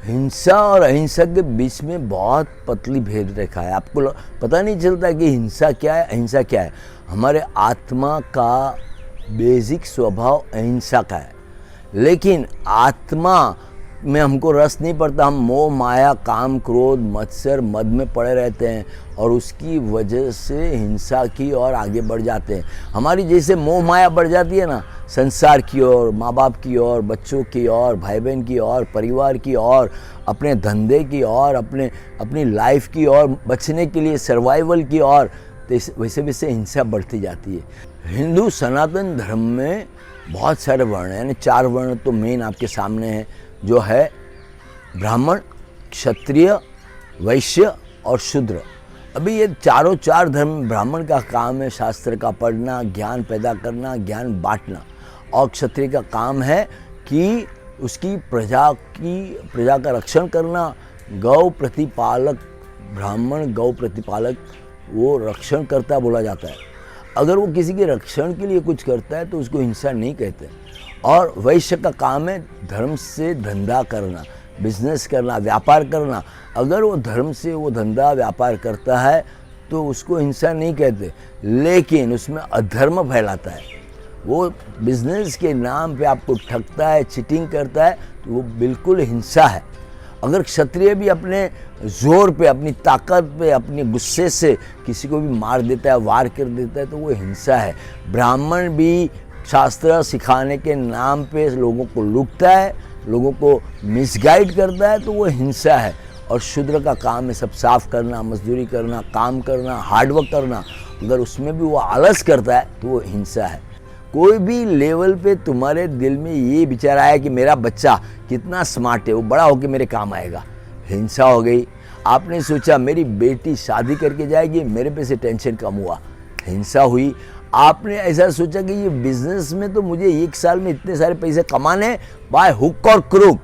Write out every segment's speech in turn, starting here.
हिंसा और अहिंसा के बीच में बहुत पतली भेद रेखा है। आपको पता नहीं चलता कि हिंसा क्या है, अहिंसा क्या है। हमारे आत्मा का बेसिक स्वभाव अहिंसा का है, लेकिन आत्मा में हमको रस नहीं पड़ता। हम मोह माया काम क्रोध मत्सर मद में पड़े रहते हैं और उसकी वजह से हिंसा की ओर आगे बढ़ जाते हैं। हमारी जैसे मोह माया बढ़ जाती है ना, संसार की ओर, माँ बाप की ओर, बच्चों की ओर, भाई बहन की ओर, परिवार की ओर, अपने धंधे की ओर, अपनी लाइफ की ओर, बचने के लिए सर्वाइवल की ओर, तो वैसे वैसे हिंसा बढ़ती जाती है। हिंदू सनातन धर्म में बहुत सारे वर्ण हैं, यानी 4 वर्ण तो मेन आपके सामने हैं, जो है ब्राह्मण, क्षत्रिय, वैश्य और शूद्र। अभी ये चारों 4 धर्म, ब्राह्मण का काम है शास्त्र का पढ़ना, ज्ञान पैदा करना, ज्ञान बांटना, और क्षत्रिय का काम है कि उसकी प्रजा का रक्षण करना। गौ प्रतिपालक, ब्राह्मण गौ प्रतिपालक, वो रक्षण करता बोला जाता है। अगर वो किसी के रक्षण के लिए कुछ करता है तो उसको हिंसा नहीं कहते। और वैश्य का काम है धर्म से धंधा करना, बिजनेस करना, व्यापार करना। अगर वो धर्म से वो धंधा व्यापार करता है तो उसको हिंसा नहीं कहते, लेकिन उसमें अधर्म फैलाता है, वो बिजनेस के नाम पे आपको ठगता है, चीटिंग करता है, तो वो बिल्कुल हिंसा है। अगर क्षत्रिय भी अपने जोर पे, अपनी ताकत पे, अपने गुस्से से किसी को भी मार देता है, वार कर देता है, तो वो हिंसा है। ब्राह्मण भी शास्त्र सिखाने के नाम पे लोगों को लूटता है, लोगों को मिसगाइड करता है, तो वो हिंसा है। और शूद्र का काम है सब साफ करना, मजदूरी करना, काम करना, हार्डवर्क करना। अगर उसमें भी वो आलस करता है तो वो हिंसा है। कोई भी लेवल पे तुम्हारे दिल में ये विचार आया कि मेरा बच्चा कितना स्मार्ट है, वो बड़ा होकर मेरे काम आएगा, हिंसा हो गई। आपने सोचा मेरी बेटी शादी करके जाएगी, मेरे पे से टेंशन कम हुआ, हिंसा हुई। आपने ऐसा सोचा कि ये बिजनेस में तो मुझे 1 साल में इतने सारे पैसे कमाने, बाय हुक और क्रूक,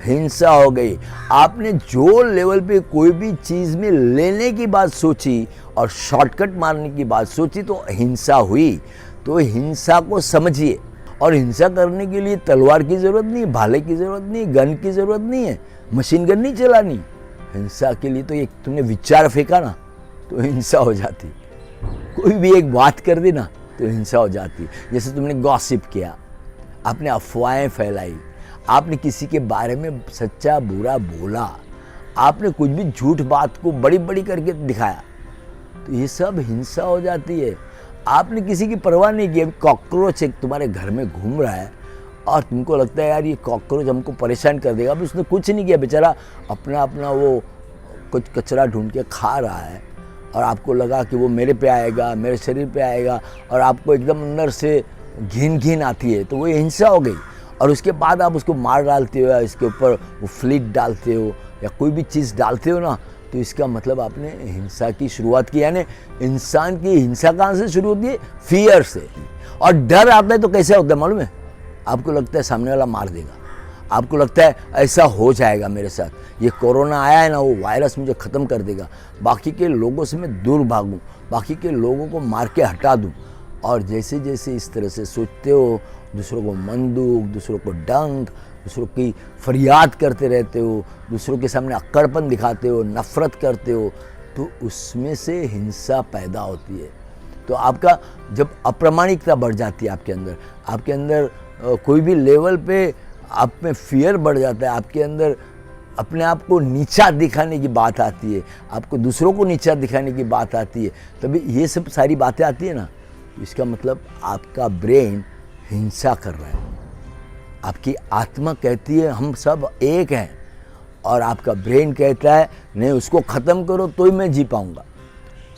हिंसा हो गई। आपने जो लेवल पे कोई भी चीज़ में लेने की बात सोची और शॉर्टकट मारने की बात सोची तो हिंसा हुई। तो हिंसा को समझिए। और हिंसा करने के लिए तलवार की ज़रूरत नहीं, भाले की ज़रूरत नहीं, गन की ज़रूरत नहीं है, मशीन गन नहीं चलानी। हिंसा के लिए तो एक तुमने विचार फेंका ना तो हिंसा हो जाती, कोई भी एक बात कर दी ना तो हिंसा हो जाती। जैसे तुमने गॉसिप किया, आपने अफवाहें फैलाई, आपने किसी के बारे में सच्चा बुरा बोला, आपने कुछ भी झूठ बात को बड़ी बड़ी करके दिखाया, तो ये सब हिंसा हो जाती है। आपने किसी की परवाह नहीं की। अभी कॉकरोच एक तुम्हारे घर में घूम रहा है और तुमको लगता है यार ये कॉकरोच हमको परेशान कर देगा। अभी उसने कुछ नहीं किया, बेचारा अपना अपना वो कुछ कचरा ढूंढ के खा रहा है, और आपको लगा कि वो मेरे पे आएगा, मेरे शरीर पे आएगा, और आपको एकदम अंदर से घिन आती है, तो वो हिंसा हो गई। और उसके बाद आप उसको मार डालते हो या इसके ऊपर वो फ्लिट डालते हो या कोई भी चीज़ डालते हो ना, तो इसका मतलब आपने हिंसा की शुरुआत की। यानी इंसान की हिंसा कहाँ से शुरू होती है? फियर से। और डर आता है तो कैसे होता है मालूम है? आपको लगता है सामने वाला मार देगा, आपको लगता है ऐसा हो जाएगा मेरे साथ, ये कोरोना आया है ना, वो वायरस मुझे ख़त्म कर देगा, बाकी के लोगों से मैं दूर भागूं, बाकी के लोगों को मार के हटा दूं। और जैसे जैसे इस तरह से सोचते हो, दूसरों को मन दुख, दूसरों को डंक, दूसरों की फरियाद करते रहते हो, दूसरों के सामने अक्कड़पन दिखाते हो, नफ़रत करते हो, तो उसमें से हिंसा पैदा होती है। तो आपका जब अप्रामाणिकता बढ़ जाती है आपके अंदर कोई भी लेवल पे आप में फियर बढ़ जाता है, आपके अंदर अपने आप को नीचा दिखाने की बात आती है, आपको दूसरों को नीचा दिखाने की बात आती है, तभी ये सब सारी बातें आती है ना, इसका मतलब आपका ब्रेन हिंसा कर रहा है। आपकी आत्मा कहती है हम सब एक हैं, और आपका ब्रेन कहता है नहीं, उसको ख़त्म करो तो ही मैं जी पाऊँगा।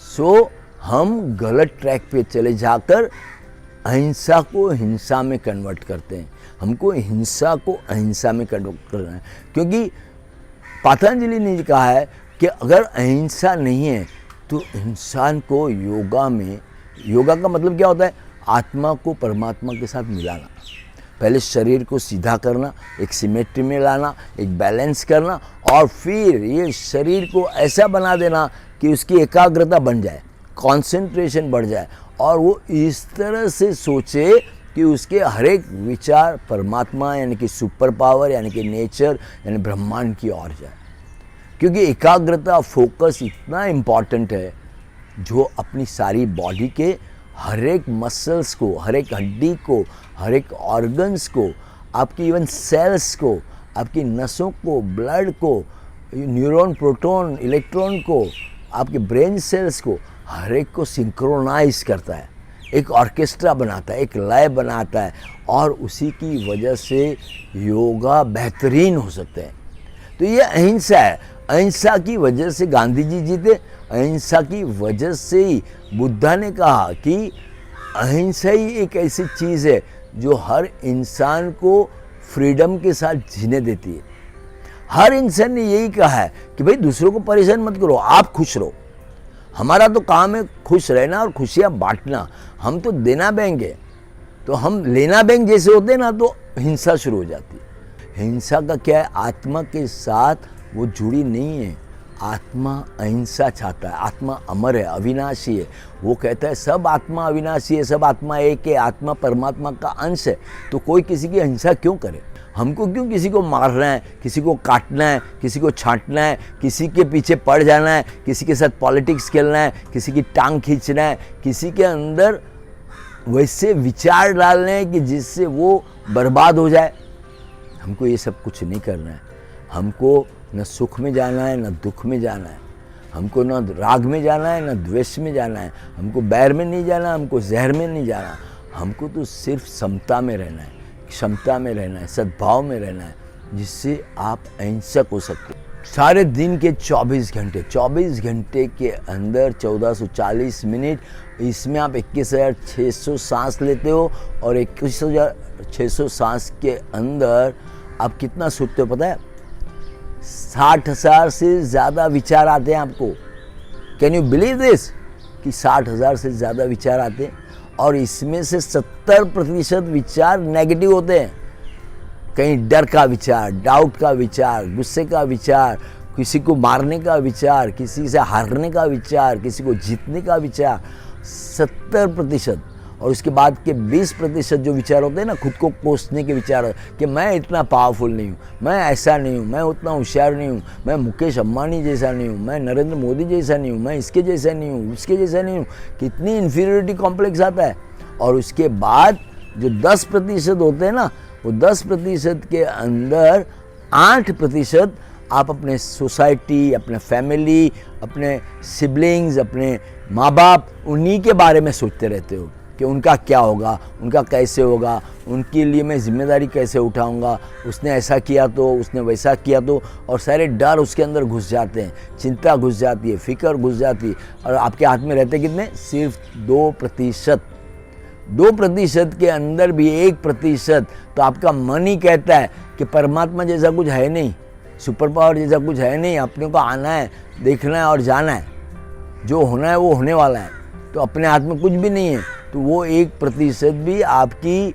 सो हम गलत ट्रैक पे चले जाकर अहिंसा को हिंसा में कन्वर्ट करते हैं। हमको हिंसा को अहिंसा में कन्वर्ट करना है, क्योंकि पतंजलि ने कहा है कि अगर अहिंसा नहीं है तो इंसान को योगा का मतलब क्या होता है? आत्मा को परमात्मा के साथ मिलाना। पहले शरीर को सीधा करना, एक सिमेट्री में लाना, एक बैलेंस करना, और फिर ये शरीर को ऐसा बना देना कि उसकी एकाग्रता बन जाए, कंसंट्रेशन बढ़ जाए, और वो इस तरह से सोचे कि उसके हर एक विचार परमात्मा यानी कि सुपर पावर यानी कि नेचर यानी ब्रह्मांड की ओर जाए। क्योंकि एकाग्रता फोकस इतना इम्पॉर्टेंट है जो अपनी सारी बॉडी के हर एक मसल्स को, हर एक हड्डी को, हर एक ऑर्गन्स को, आपकी इवन सेल्स को, आपकी नसों को, ब्लड को, न्यूरॉन, प्रोटॉन, इलेक्ट्रॉन को, आपके ब्रेन सेल्स को, हर एक को सिंक्रोनाइज करता है, एक ऑर्केस्ट्रा बनाता है, एक लय बनाता है और उसी की वजह से योगा बेहतरीन हो सकते हैं। तो ये अहिंसा है। अहिंसा की वजह से गांधी जी जीते, अहिंसा की वजह से ही बुद्धा ने कहा कि अहिंसा ही एक ऐसी चीज़ है जो हर इंसान को फ्रीडम के साथ जीने देती है। हर इंसान ने यही कहा है कि भाई दूसरों को परेशान मत करो, आप खुश रहो। हमारा तो काम है खुश रहना और खुशियाँ बांटना। हम तो देना बैंक है, तो हम लेना बैंक जैसे होते हैं ना, तो हिंसा शुरू हो जाती है। हिंसा का क्या है, आत्मा के साथ वो जुड़ी नहीं है। आत्मा अहिंसा चाहता है, आत्मा अमर है, अविनाशी है। वो कहता है सब आत्मा अविनाशी है, सब आत्मा एक है, आत्मा परमात्मा का अंश है। तो कोई किसी की हिंसा क्यों करे? हमको क्यों किसी को मारना है, किसी को काटना है, किसी को छांटना है, किसी के पीछे पड़ जाना है, किसी के साथ पॉलिटिक्स खेलना है, किसी की टांग खींचना है, किसी के अंदर वैसे विचार डालने हैं कि जिससे वो बर्बाद हो जाए? हमको ये सब कुछ नहीं करना है। हमको न सुख में जाना है, न दुख में जाना है। हमको न राग में जाना है, न द्वेष में जाना है। हमको बैर में नहीं जाना, हमको जहर में नहीं जाना। हमको तो सिर्फ समता में रहना है, क्षमता में रहना है, सद्भाव में रहना है, जिससे आप अहिंसक हो सकते हो। सारे दिन के 24 घंटे के अंदर 1440 मिनट, इसमें आप 21,600 सांस लेते हो और 21,600 सांस के अंदर आप कितना सोचते हो पता है? 60,000 से ज़्यादा विचार आते हैं आपको। कैन यू बिलीव दिस कि 60,000 से ज़्यादा विचार आते हैं और इसमें से 70% विचार नेगेटिव होते हैं। कहीं डर का विचार, डाउट का विचार, गुस्से का विचार, किसी को मारने का विचार, किसी से हारने का विचार, किसी को जीतने का विचार, 70%। और उसके बाद के 20% जो विचार होते हैं ना, खुद को कोसने के विचार कि मैं इतना पावरफुल नहीं हूँ, मैं ऐसा नहीं हूँ, मैं उतना होशियार नहीं हूँ, मैं मुकेश अंबानी जैसा नहीं हूँ, मैं नरेंद्र मोदी जैसा नहीं हूँ, मैं इसके जैसा नहीं हूँ, उसके जैसा नहीं हूँ। कितनी इन्फीरियरिटी कॉम्प्लेक्स आता है। और उसके बाद जो 10% होते हैं ना, वो 10% के अंदर 8% आप अपने सोसाइटी, अपने फैमिली, अपने सिबलिंग्स, अपने माँ बाप, उन्हीं के बारे में सोचते रहते हो कि उनका क्या होगा, उनका कैसे होगा, उनके लिए मैं जिम्मेदारी कैसे उठाऊंगा, उसने ऐसा किया तो, उसने वैसा किया तो। और सारे डर उसके अंदर घुस जाते हैं, चिंता घुस जाती है, फिक्र घुस जाती है। और आपके हाथ में रहते कितने? सिर्फ 2%। 2% के अंदर भी 1%। तो आपका मन ही कहता है कि परमात्मा जैसा कुछ है नहीं, सुपर पावर जैसा कुछ है नहीं, अपने को आना है, देखना है और जाना है, जो होना है वो होने वाला है। तो अपने हाथ में कुछ भी नहीं है, तो वो 1% भी आपकी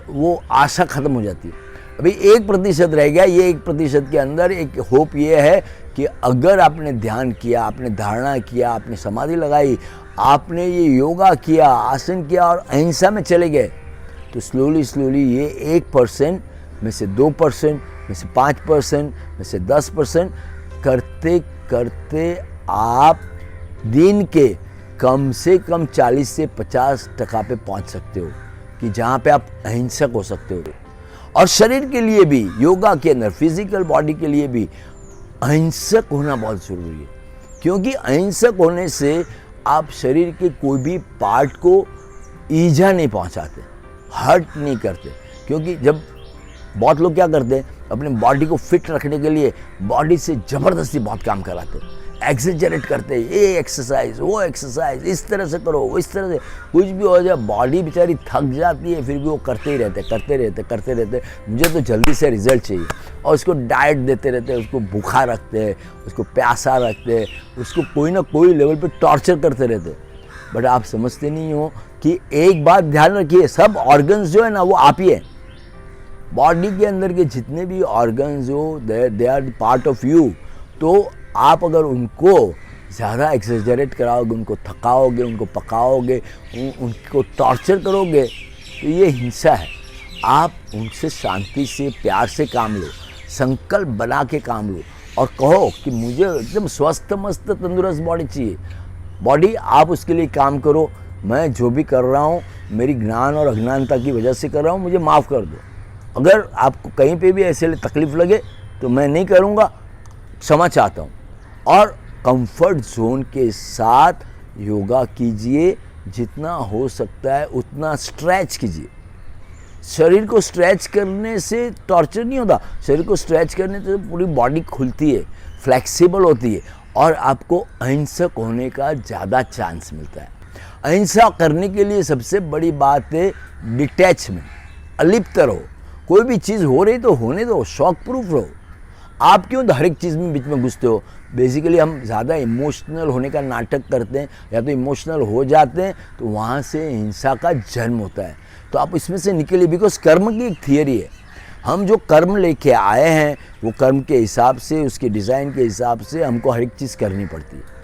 वो आशा खत्म हो जाती है। अभी 1% रह गया। ये 1% के अंदर एक होप ये है कि अगर आपने ध्यान किया, आपने धारणा किया, आपने समाधि लगाई, आपने ये योगा किया, आसन किया और अहिंसा में चले गए, तो स्लोली ये 1% में से 2%, में से 5%, में से 10% करते करते आप दिन के कम से कम 40 से 50% पे पहुंच सकते हो कि जहाँ पे आप अहिंसक हो सकते हो। और शरीर के लिए भी, योगा के अंदर फिजिकल बॉडी के लिए भी अहिंसक होना बहुत ज़रूरी है। क्योंकि अहिंसक होने से आप शरीर के कोई भी पार्ट को ईजा नहीं पहुंचाते, हर्ट नहीं करते। क्योंकि जब बहुत लोग क्या करते हैं, अपने बॉडी को फिट रखने के लिए बॉडी से ज़बरदस्ती बहुत काम कराते हैं, एक्सेजरेट करते हैं, ये एक्सरसाइज, वो एक्सरसाइज, इस तरह से करो, इस तरह से। कुछ भी हो जाए, बॉडी बेचारी थक जाती है, फिर भी वो करते ही रहते। मुझे तो जल्दी से रिजल्ट चाहिए और उसको डाइट देते रहते हैं, उसको भूखा रखते हैं, उसको प्यासा रखते हैं, उसको कोई ना कोई लेवल पे टॉर्चर करते रहते हैं। बट आप समझते नहीं हो कि एक बात ध्यान रखिए, सब ऑर्गन्स जो है ना वो आप ही है। बॉडी के अंदर के जितने भी ऑर्गन्स हो, they are part of you. तो आप अगर उनको ज़्यादा एक्सेजरेट कराओगे, उनको थकाओगे, उनको पकाओगे, उनको टॉर्चर करोगे, तो ये हिंसा है। आप उनसे शांति से प्यार से काम लो, संकल्प बना के काम लो और कहो कि मुझे एकदम स्वस्थ मस्त तंदुरुस्त बॉडी चाहिए। बॉडी आप उसके लिए काम करो, मैं जो भी कर रहा हूँ मेरी ज्ञान और अज्ञानता की वजह से कर रहा हूँ, मुझे माफ़ कर दो। अगर आपको कहीं पे भी ऐसे तकलीफ़ लगे तो मैं नहीं करूँगा, क्षमा चाहता हूँ। और कंफर्ट जोन के साथ योगा कीजिए, जितना हो सकता है उतना स्ट्रेच कीजिए। शरीर को स्ट्रेच करने से टॉर्चर नहीं होता, शरीर को स्ट्रेच करने से पूरी बॉडी खुलती है, फ्लेक्सिबल होती है और आपको अहिंसक होने का ज़्यादा चांस मिलता है। अहिंसा करने के लिए सबसे बड़ी बात है डिटैचमेंट, अलिप्त रहो। कोई भी चीज़ हो रही तो होने दो, शौक प्रूफ रहो। आप क्यों हर एक चीज़ में बीच में घुसते हो? बेसिकली हम ज़्यादा इमोशनल होने का नाटक करते हैं या तो इमोशनल हो जाते हैं, तो वहाँ से हिंसा का जन्म होता है। तो आप इसमें से निकलिए, बिकॉज कर्म की एक थियरी है। हम जो कर्म लेके आए हैं वो कर्म के हिसाब से, उसके डिज़ाइन के हिसाब से हमको हर एक चीज़ करनी पड़ती है।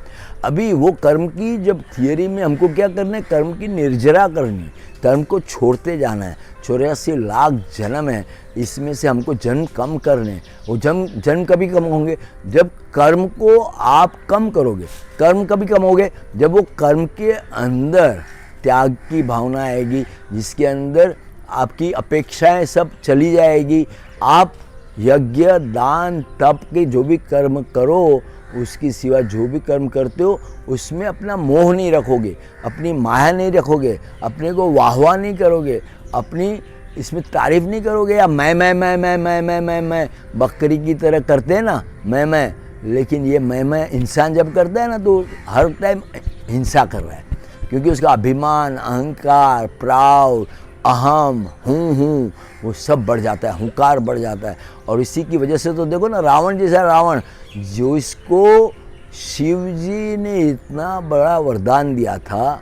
अभी वो कर्म की जब थियरी में हमको क्या करना है, कर्म की निर्जरा करनी, कर्म को छोड़ते जाना है। 84 लाख जन्म है, इसमें से हमको जन्म कम करने। वो जन्म कभी कम होंगे जब कर्म को आप कम करोगे। कर्म कभी कम होगे जब वो कर्म के अंदर त्याग की भावना आएगी, जिसके अंदर आपकी अपेक्षाएं सब चली जाएगी। आप यज्ञ दान तप के जो भी कर्म करो, उसकी सिवा जो भी कर्म करते हो उसमें अपना मोह नहीं रखोगे, अपनी माया नहीं रखोगे, अपने को वाहवा नहीं करोगे, अपनी इसमें तारीफ नहीं करोगे या मैं बकरी की तरह करते हैं ना मैं। लेकिन ये मैं इंसान जब करता है ना तो हर टाइम हिंसा कर रहा है, क्योंकि उसका अभिमान, अहंकार, प्राउड, अहम, हूँ वो सब बढ़ जाता है, हुंकार बढ़ जाता है। और इसी की वजह से तो देखो ना, रावण जैसा रावण, जो इसको शिव जी ने इतना बड़ा वरदान दिया था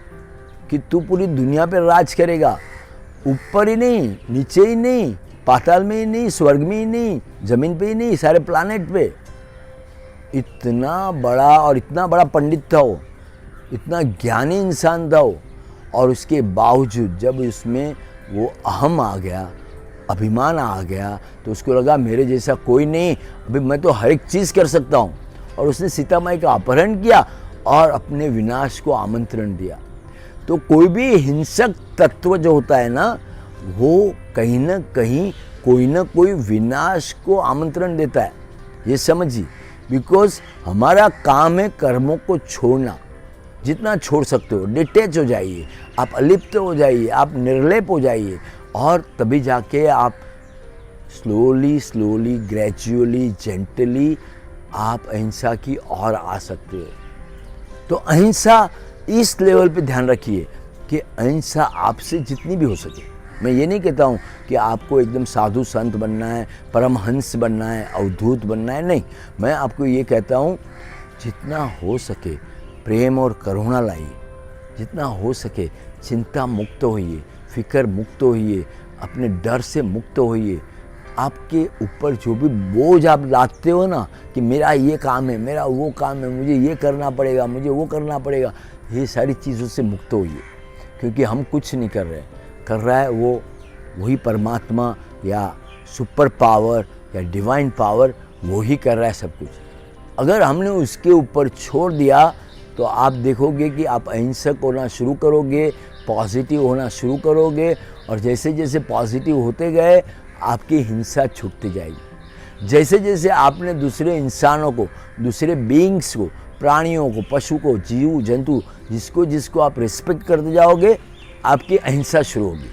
कि तू पूरी दुनिया पे राज करेगा, ऊपर ही नहीं, नीचे ही नहीं, पाताल में ही नहीं, स्वर्ग में ही नहीं, जमीन पे ही नहीं, सारे प्लानेट पे। इतना बड़ा और इतना बड़ा पंडित था वो, इतना ज्ञानी इंसान था वो, और उसके बावजूद जब उसमें वो अहम आ गया, अभिमान आ गया, तो उसको लगा मेरे जैसा कोई नहीं, अभी मैं तो हर एक चीज़ कर सकता हूँ। और उसने सीता माई का अपहरण किया और अपने विनाश को आमंत्रण दिया। तो कोई भी हिंसक तत्व जो होता है ना, वो कहीं ना कहीं कोई ना कोई विनाश को आमंत्रण देता है, ये समझिए। बिकॉज हमारा काम है कर्मों को छोड़ना, जितना छोड़ सकते हो। डिटैच हो जाइए, आप अलिप्त हो जाइए, आप निर्लेप हो जाइए, और तभी जाके आप स्लोली ग्रेजुअली जेंटली आप अहिंसा की ओर आ सकते हो। तो अहिंसा इस लेवल पे ध्यान रखिए कि अहिंसा आपसे जितनी भी हो सके। मैं ये नहीं कहता हूँ कि आपको एकदम साधु संत बनना है, परमहंस बनना है, अवधूत बनना है, नहीं। मैं आपको ये कहता हूँ जितना हो सके प्रेम और करुणा लाइए, जितना हो सके चिंता मुक्त होइए, फिक्र मुक्त होइए, अपने डर से मुक्त होइए। आपके ऊपर जो भी बोझ आप लादते हो ना कि मेरा ये काम है, मेरा वो काम है, मुझे ये करना पड़ेगा, मुझे वो करना पड़ेगा, ये सारी चीज़ों से मुक्त होइए। क्योंकि हम कुछ नहीं कर रहे, कर रहा है वो वही परमात्मा या सुपर पावर या डिवाइन पावर, वो ही कर रहा है सब कुछ। अगर हमने उसके ऊपर छोड़ दिया तो आप देखोगे कि आप अहिंसक होना शुरू करोगे, पॉजिटिव होना शुरू करोगे, और जैसे जैसे पॉजिटिव होते गए आपकी हिंसा छूटती जाएगी। जैसे जैसे आपने दूसरे इंसानों को, दूसरे बीइंग्स को, प्राणियों को, पशु को, जीव जंतु, जिसको जिसको आप रिस्पेक्ट करते जाओगे, आपकी अहिंसा शुरू होगी।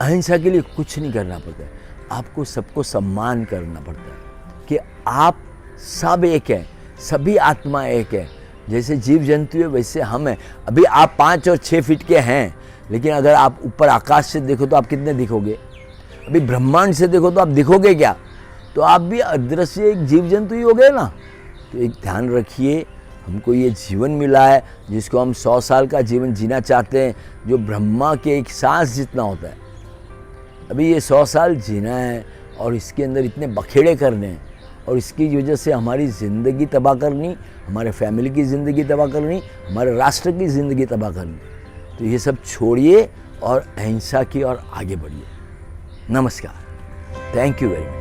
अहिंसा के लिए कुछ नहीं करना पड़ता है, आपको सबको सम्मान करना पड़ता है कि आप सब एक हैं, सभी आत्मा एक है। जैसे जीव जंतु है वैसे हम हैं। अभी आप 5 और 6 फीट के हैं, लेकिन अगर आप ऊपर आकाश से देखो तो आप कितने दिखोगे? अभी ब्रह्मांड से देखो तो आप दिखोगे क्या? तो आप भी अदृश्य एक जीव जंतु ही हो गए ना। तो एक ध्यान रखिए, हमको ये जीवन मिला है जिसको हम 100 साल का जीवन जीना चाहते हैं, जो ब्रह्मा के एक सांस जितना होता है। अभी ये 100 साल जीना है और इसके अंदर इतने बखेड़े करने हैं, और इसकी वजह से हमारी ज़िंदगी तबाह करनी, हमारे फैमिली की ज़िंदगी तबाह करनी, हमारे राष्ट्र की ज़िंदगी तबाह करनी। तो ये सब छोड़िए और अहिंसा की ओर आगे बढ़िए। नमस्कार, थैंक यू वेरी मच।